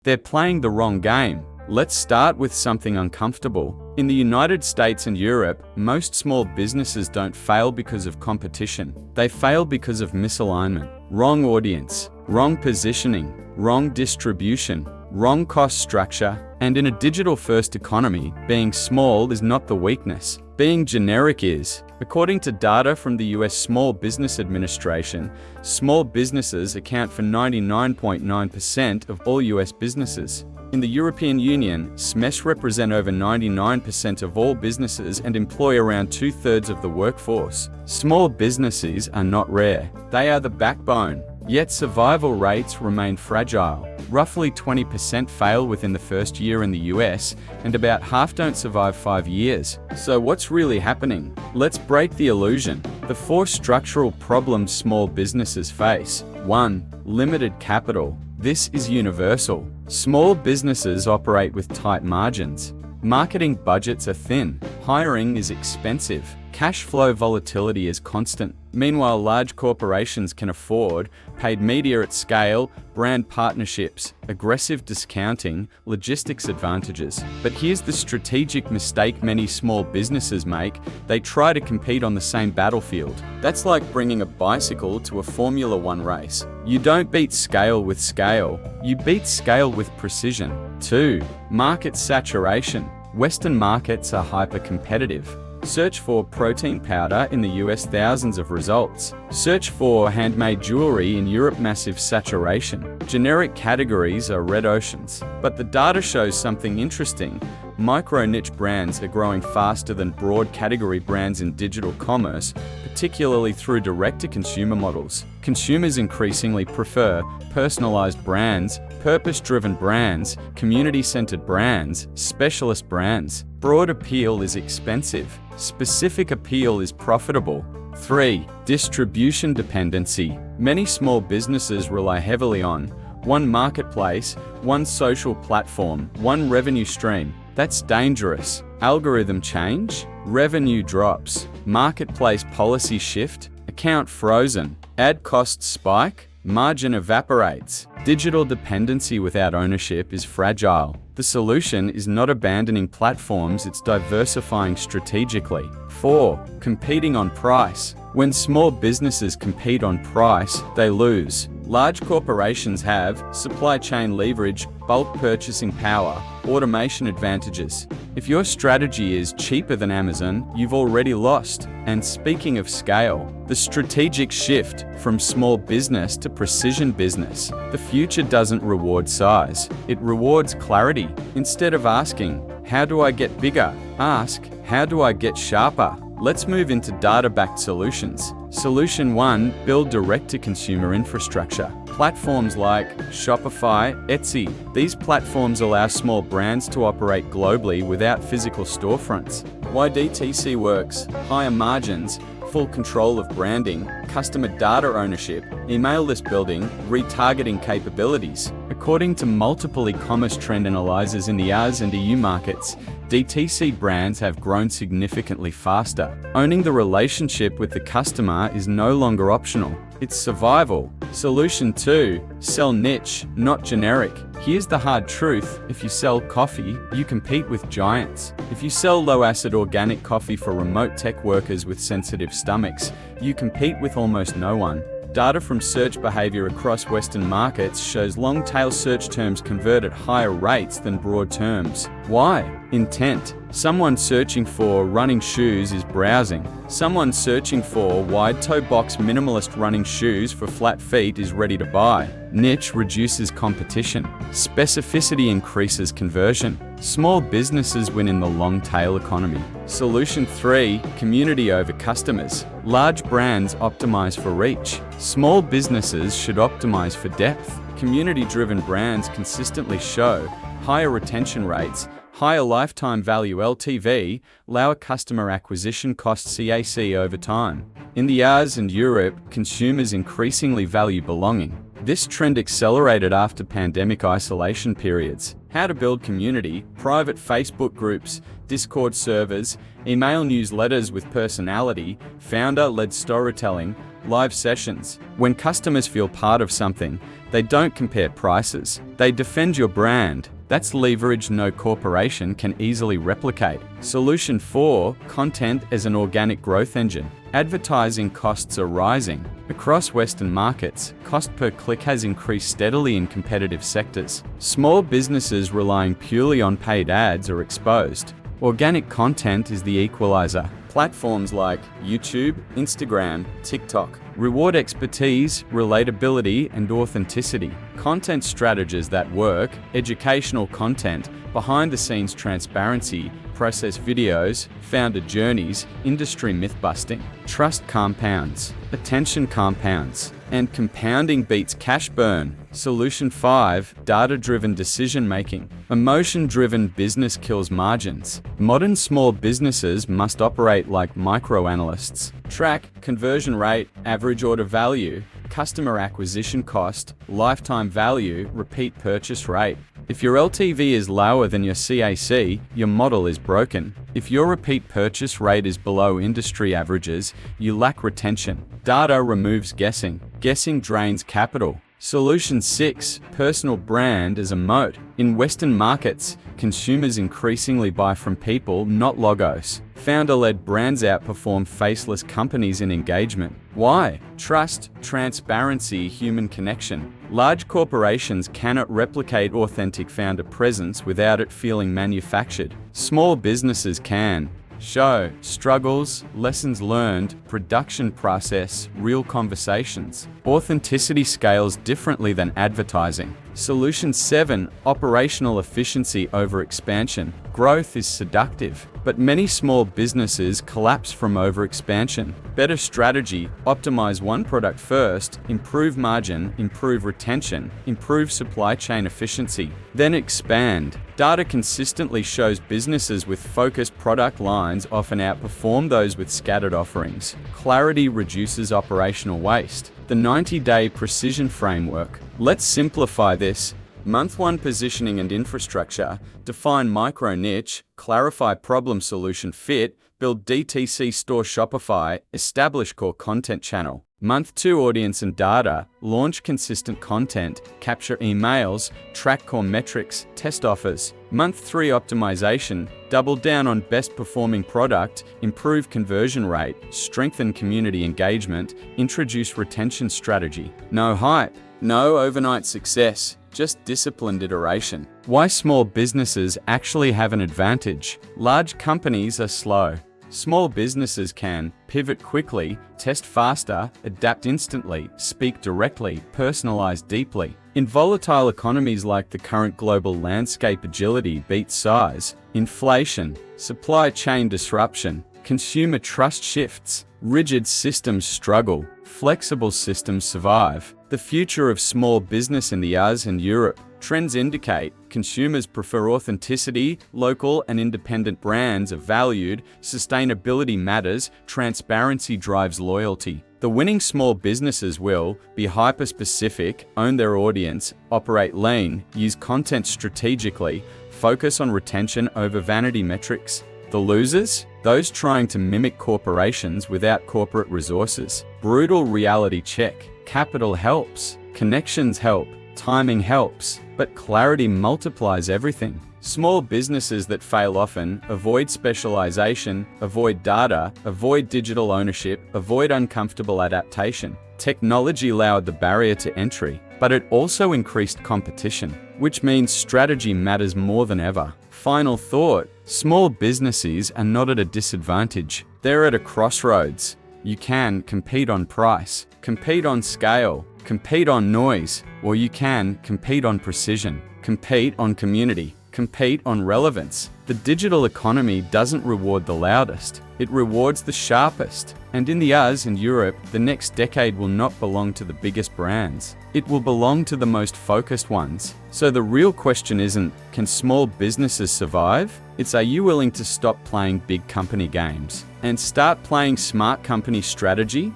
They're playing the wrong game. Let's start with something uncomfortable. In the United States and Europe, most small businesses don't fail because of competition. They fail because of misalignment, wrong audience, wrong positioning, wrong distribution, wrong cost structure, and in a digital-first economy, being small is not the weakness. Being generic is. According to data from the US Small Business Administration, small businesses account for 99.9% of all US businesses. In the European Union, SMEs represent over 99% of all businesses and employ around 2/3 of the workforce. Small businesses are not rare. They are the backbone. Yet survival rates remain fragile. Roughly 20% fail within the first year in the US, and about half don't survive 5 years. So what's really happening? Let's break the illusion. The 4 structural problems small businesses face. 1. Limited capital. This is universal. Small businesses operate with tight margins. Marketing budgets are thin. Hiring is expensive. Cash flow volatility is constant. Meanwhile, large corporations can afford paid media at scale, brand partnerships, aggressive discounting, logistics advantages. But here's the strategic mistake many small businesses make. They try to compete on the same battlefield. That's like bringing a bicycle to a Formula One race. You don't beat scale with scale. You beat scale with precision. 2. Market saturation. Western markets are hyper-competitive. Search for protein powder in the US, thousands of results. Search for handmade jewelry in Europe, massive saturation. Generic categories are red oceans. But the data shows something interesting. Micro-niche brands are growing faster than broad category brands in digital commerce, particularly through direct-to-consumer models. Consumers increasingly prefer personalized brands, purpose-driven brands, community-centered brands, specialist brands. Broad appeal is expensive. Specific appeal is profitable. 3. Distribution dependency. Many small businesses rely heavily on one marketplace, one social platform, one revenue stream. That's dangerous. Algorithm change, revenue drops, marketplace policy shift, account frozen, ad costs spike, margin evaporates. Digital dependency without ownership is fragile. The solution is not abandoning platforms, it's diversifying strategically. 4. Competing on price. When small businesses compete on price, they lose. Large corporations have supply chain leverage, bulk purchasing power, automation advantages. If your strategy is cheaper than Amazon, you've already lost. And speaking of scale, the strategic shift from small business to precision business. The future doesn't reward size, it rewards clarity. Instead of asking, how do I get bigger? Ask, how do I get sharper? Let's move into data-backed solutions. Solution 1. Build direct-to-consumer infrastructure. Platforms like Shopify, Etsy. These platforms allow small brands to operate globally without physical storefronts. Why DTC works: higher margins, full control of branding, customer data ownership, email list building, retargeting capabilities. According to multiple e-commerce trend analyzers in the US and EU markets, DTC brands have grown significantly faster. Owning the relationship with the customer is no longer optional. It's survival. Solution 2. Sell niche, not generic. Here's the hard truth. If you sell coffee, you compete with giants. If you sell low-acid organic coffee for remote tech workers with sensitive stomachs, you compete with almost no one. Data from search behavior across Western markets shows long-tail search terms convert at higher rates than broad terms. Why? Intent. Someone searching for running shoes is browsing. Someone searching for wide-toe box minimalist running shoes for flat feet is ready to buy. Niche reduces competition. Specificity increases conversion. Small businesses win in the long-tail economy. Solution 3. Community over customers. Large brands optimize for reach. Small businesses should optimize for depth. Community-driven brands consistently show higher retention rates, higher lifetime value (LTV), lower customer acquisition cost (CAC) over time. In the US and Europe, consumers increasingly value belonging. This trend accelerated after pandemic isolation periods. How to build community, private Facebook groups, Discord servers, email newsletters with personality, founder-led storytelling, live sessions. When customers feel part of something, they don't compare prices. They defend your brand. That's leverage no corporation can easily replicate. Solution 4, content as an organic growth engine. Advertising costs are rising. Across Western markets, cost per click has increased steadily in competitive sectors. Small businesses relying purely on paid ads are exposed. Organic content is the equalizer. Platforms like YouTube, Instagram, TikTok reward expertise, relatability, and authenticity. Content strategies that work, educational content, behind-the-scenes transparency, process videos, founder journeys, industry myth-busting. Trust compounds, attention compounds, and compounding beats cash burn. Solution 5, data-driven decision-making. Emotion-driven business kills margins. Modern small businesses must operate like micro-analysts. Track conversion rate, average order value, customer acquisition cost, lifetime value, repeat purchase rate. If your LTV is lower than your CAC, your model is broken. If your repeat purchase rate is below industry averages, you lack retention. Data removes guessing. Guessing drains capital. Solution 6, personal brand as a moat. In Western markets, consumers increasingly buy from people, not logos. Founder-led brands outperform faceless companies in engagement. Why? Trust, transparency, human connection. Large corporations cannot replicate authentic founder presence without it feeling manufactured. Small businesses can. Show struggles, lessons learned, production process, real conversations. Authenticity scales differently than advertising. Solution 7, operational efficiency over expansion. Growth is seductive, but many small businesses collapse from overexpansion. Better strategy, optimize one product first, improve margin, improve retention, improve supply chain efficiency, then expand. Data consistently shows businesses with focused product lines often outperform those with scattered offerings. Clarity reduces operational waste. The 90-day precision framework. Let's simplify this. Month 1, positioning and infrastructure. Define micro niche, clarify problem solution fit, build DTC store Shopify, establish core content channel. Month 2, audience and data. Launch consistent content, capture emails, track core metrics, test offers. Month 3, optimization. Double down on best performing product, improve conversion rate, strengthen community engagement, introduce retention strategy. No hype, no overnight success, just disciplined iteration. Why small businesses actually have an advantage. Large companies are slow. Small businesses can pivot quickly, test faster, adapt instantly, speak directly, personalize deeply. In volatile economies like the current global landscape, agility beats size. Inflation, supply chain disruption, consumer trust shifts. Rigid systems struggle, flexible systems survive. The future of small business in the US and Europe. Trends indicate consumers prefer authenticity, local and independent brands are valued, sustainability matters, transparency drives loyalty. The winning small businesses will be hyper-specific, own their audience, operate lean, use content strategically, focus on retention over vanity metrics. The losers? Those trying to mimic corporations without corporate resources. Brutal reality check. Capital helps, connections help, timing helps, but clarity multiplies everything. Small businesses that fail often avoid specialization, avoid data, avoid digital ownership, avoid uncomfortable adaptation. Technology lowered the barrier to entry, but it also increased competition, which means strategy matters more than ever. Final thought, small businesses are not at a disadvantage. They're at a crossroads. You can compete on price, compete on scale, compete on noise, or you can compete on precision, compete on community, compete on relevance. The digital economy doesn't reward the loudest, it rewards the sharpest. And in the US and Europe, the next decade will not belong to the biggest brands. It will belong to the most focused ones. So the real question isn't, can small businesses survive? It's, are you willing to stop playing big company games and start playing smart company strategy?